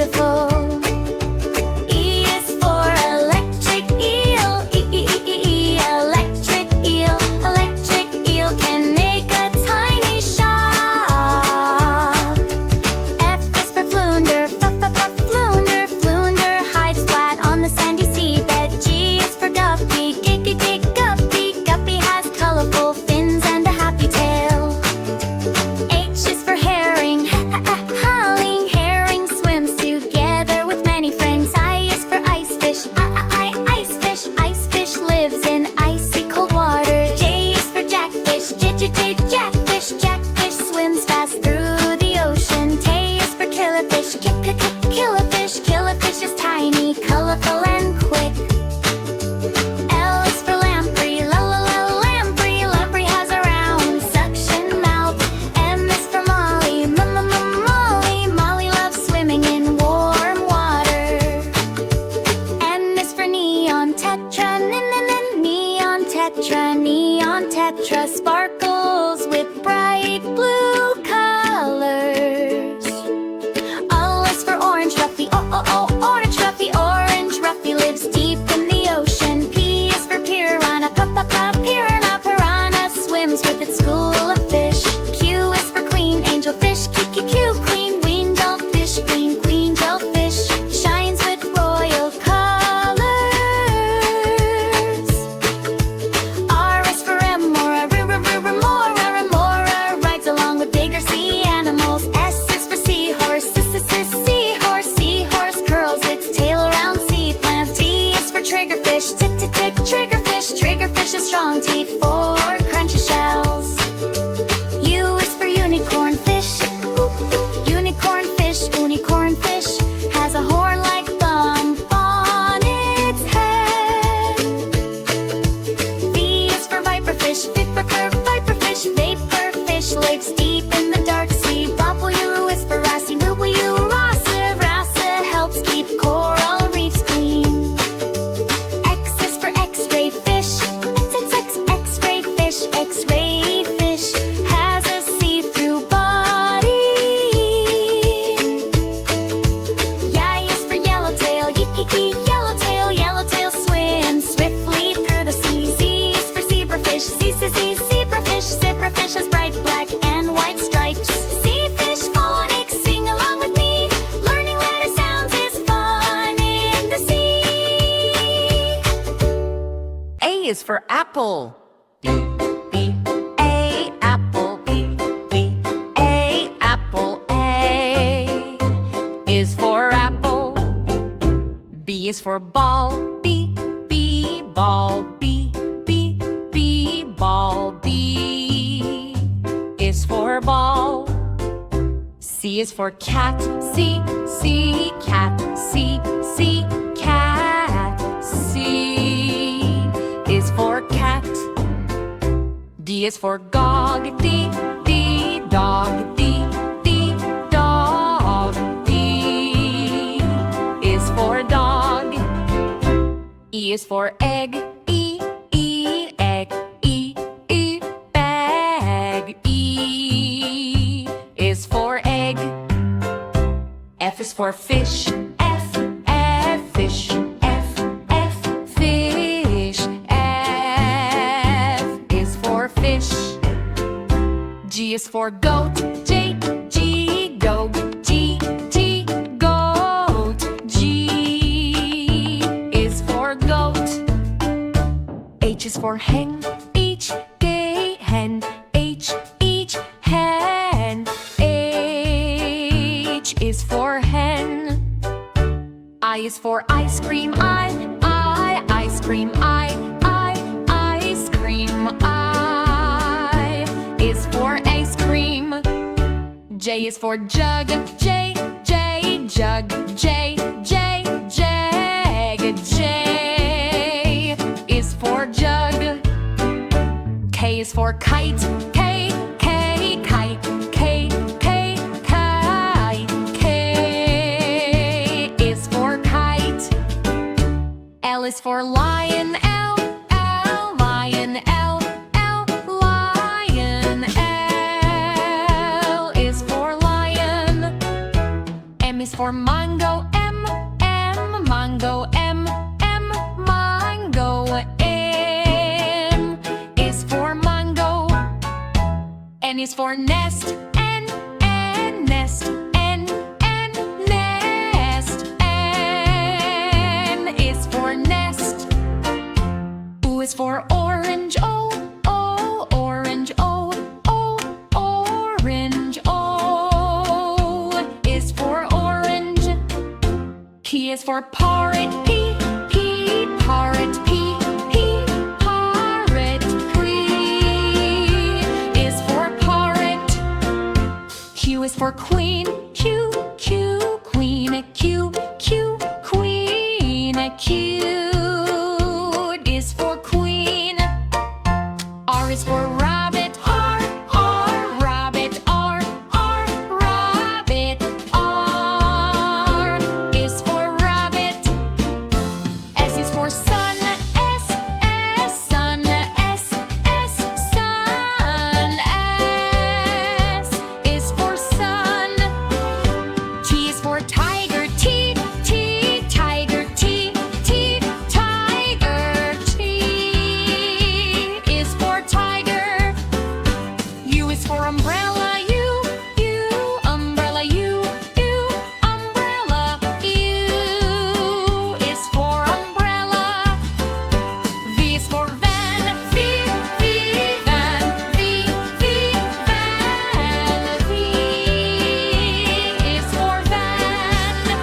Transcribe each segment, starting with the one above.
beautiful. E is for electric eel. Electric eel. Electric eel can make a tiny shop. F is for flounder. Flounder. Flounder hides flat on the sandy seabed. G is for guppy. Guppy. Guppy has colorful fins and a happy tail. H is for herring. Herring swims together with many friends. I is for ice fish. Ice fish lives in icy cold water. J is for jackfish. Jackfish swims fast through the ocean. K is for killifish. Killifish is tiny, colorful and quick. L is for lamprey. Lamprey has a round suction mouth. M is for Molly. Molly loves swimming in warm water. N is for neon tetra. Neon tetra sparkles with bright blue colors. O is for orange ruffy. Orange ruffy. Orange ruffy lives deep in the ocean. P is for piranha. Piranha swims with its school of fish. Q is for queen angelfish. Queen jellyfish shines with royal colors. R is for remora. Remora rides along with bigger sea animals. S is for seahorse. Seahorse curls its tail around sea plants. T is for triggerfish. Triggerfish has strong teeth for crunchy shells. U is for unicorn fish. Unicorn fish has a horn-like bump on its head. V is for viperfish. Viperfish lives deep in the dark sea. U is for wrasse. Wrasse helps keep coral reefs clean. X is for x-ray fish. X-ray fish has a see-through body. Y is for yellowtail. Yellowtail swims swiftly through the sea. Z is for zebrafish. Zebrafish has bright black and white stripes. Seafish phonics, sing along with me. Learning letter sounds is fun in the sea. A is for apple. B, A, apple. B, A, apple. A is for apple. B is for ball. B, ball. B, ball. B is for ball. C is for cat. C, cat. C, cat. C is for cat. D is for dog. D, dog. D, dog. D is for dog. E is for egg. Egg. Bag. E is for egg. F is for fish. Fish. Fish. F is for fish. G is for goat. Goat. G is for goat. H is for hen. Hen. Hen. H is for hen. I is for ice cream. Ice cream. Ice cream. I is for ice cream. J is for jug. Jug. J is for jug. K is for kite. Kite. K is for kite. L is for lion. Lion. Lion. L is for lion. M is for mango, M, mango, M, mango. M is for mango. N is for nest, N, nest, N, nest. N is for nest. O is for orange, O, orange, O, orange. O is for orange. P is for parrot, P, parrot, P, parrot. P is for parrot. Q is for queen, Q, queen, Q, queen. Q is for queen. R is for rabbit, R, rabbit, R, rabbit. R is for rabbit. S is for sun, S, sun, S, sun. S is for sun. T is for tiger, T, tiger, T, tiger. T is for tiger. U is for umbrella, U, umbrella, U, umbrella. U is for umbrella. V is for van, V, van, V, van. V is for van.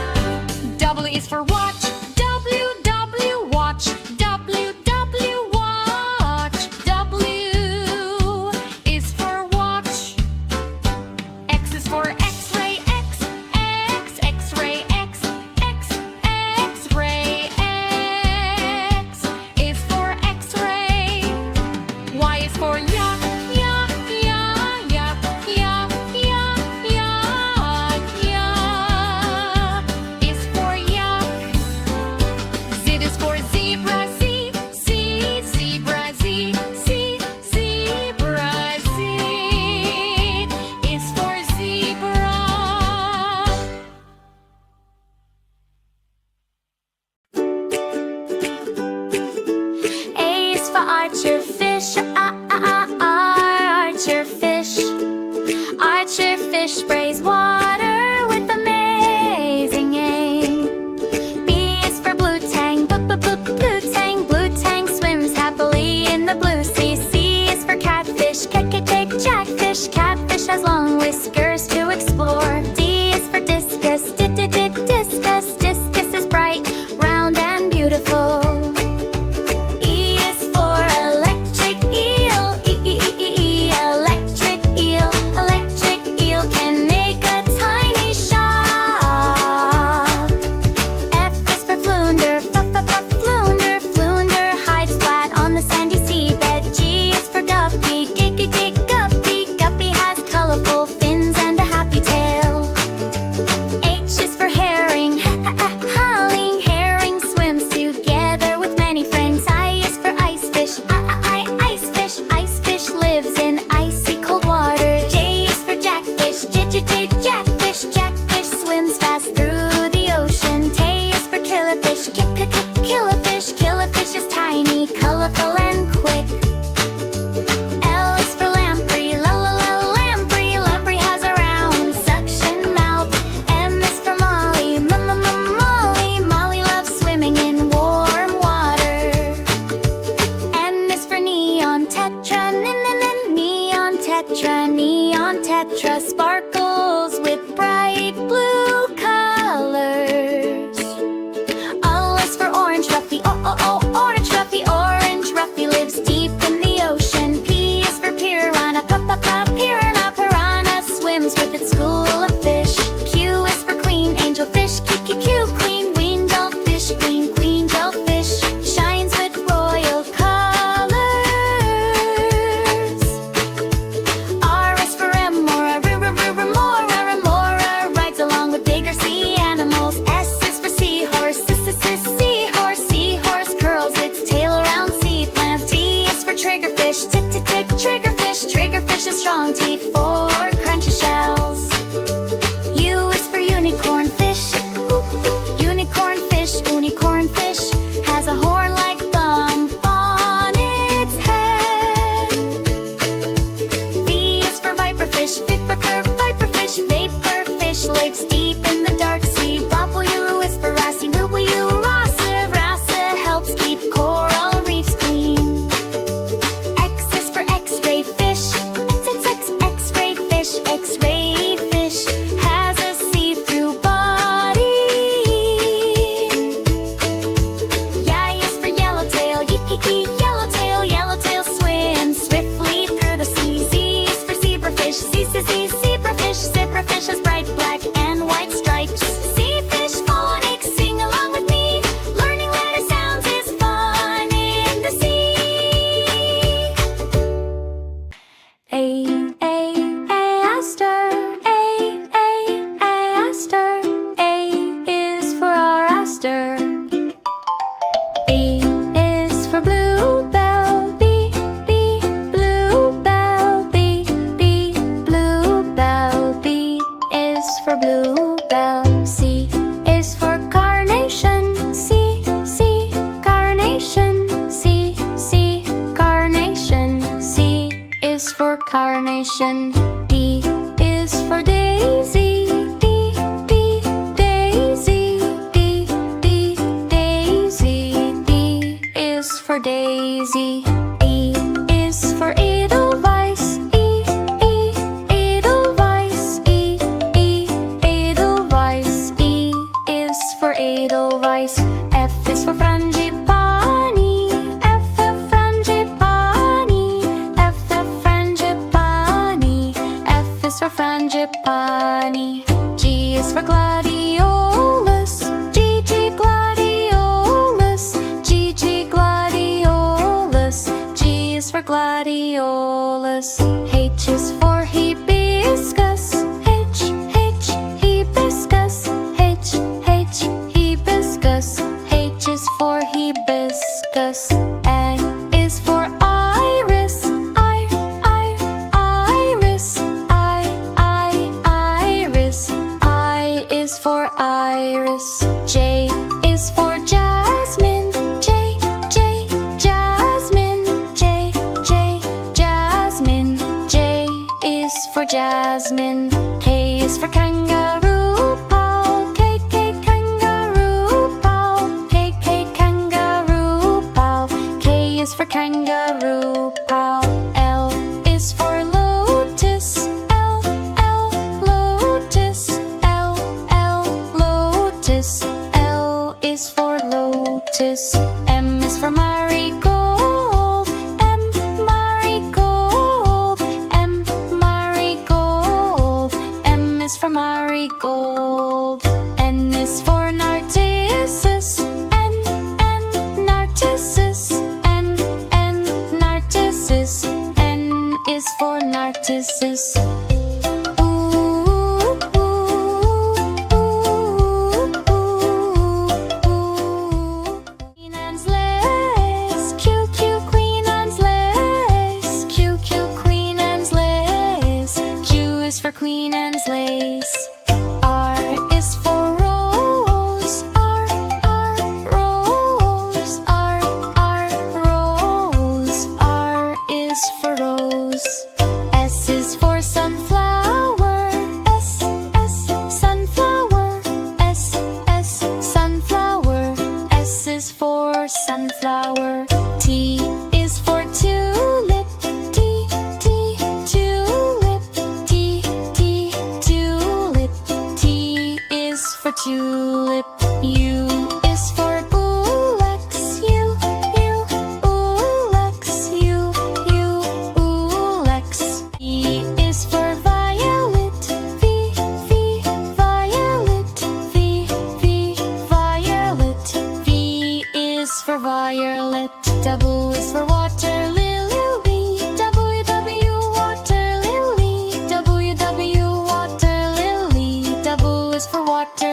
definition. D is for daisy. D, D, daisy. D, D, daisy. D is for daisy. E is for edelweiss. E, E, edelweiss. E, E, edelweiss. E is for edelweiss. F is for frangipani. F, F, frangipani. F, F, frangipani. F is for frangipani. G is for gladiolus. G, G, gladiolus. G, G, gladiolus. G is for gladiolus. H is for hibiscus. H, H, hibiscus. H, H, hibiscus. H is for hibiscus. I is for iris. I, iris. Iris. I is for iris. J is for jasmine. J, J, jasmine. J, J, jasmine. J is for jasmine. K is for kangaroo. Paw. K, K, kangaroo. Paw. K, K, kangaroo. Paw. K is for kangaroo. Paw. L is for lotus. L, L, lotus. L, L, lotus. L is for lotus. M is for marigold. M, marigold. M, marigold. M is for marigold. N is for narcissus. N, narcissus. N, narcissus. N is for narcissus. Queen Anne's lace. Q, Q, Queen Anne's lace. Q, Q, Queen Anne's lace. Q is for Queen Anne's lace. R is for rose. R, rose. R, rose. R is for rose. S is for sunflower. S, sunflower. S, sunflower. S is for sunflower. T is for tulip. T, T, tulip. T, T, tulip. T is for tulip. U is for ulex. U, ulex. U, ulex. V is for violet. V, violet. V, violet. V is for violet. W is for water lily. W, water lily. W, water lily. W is for water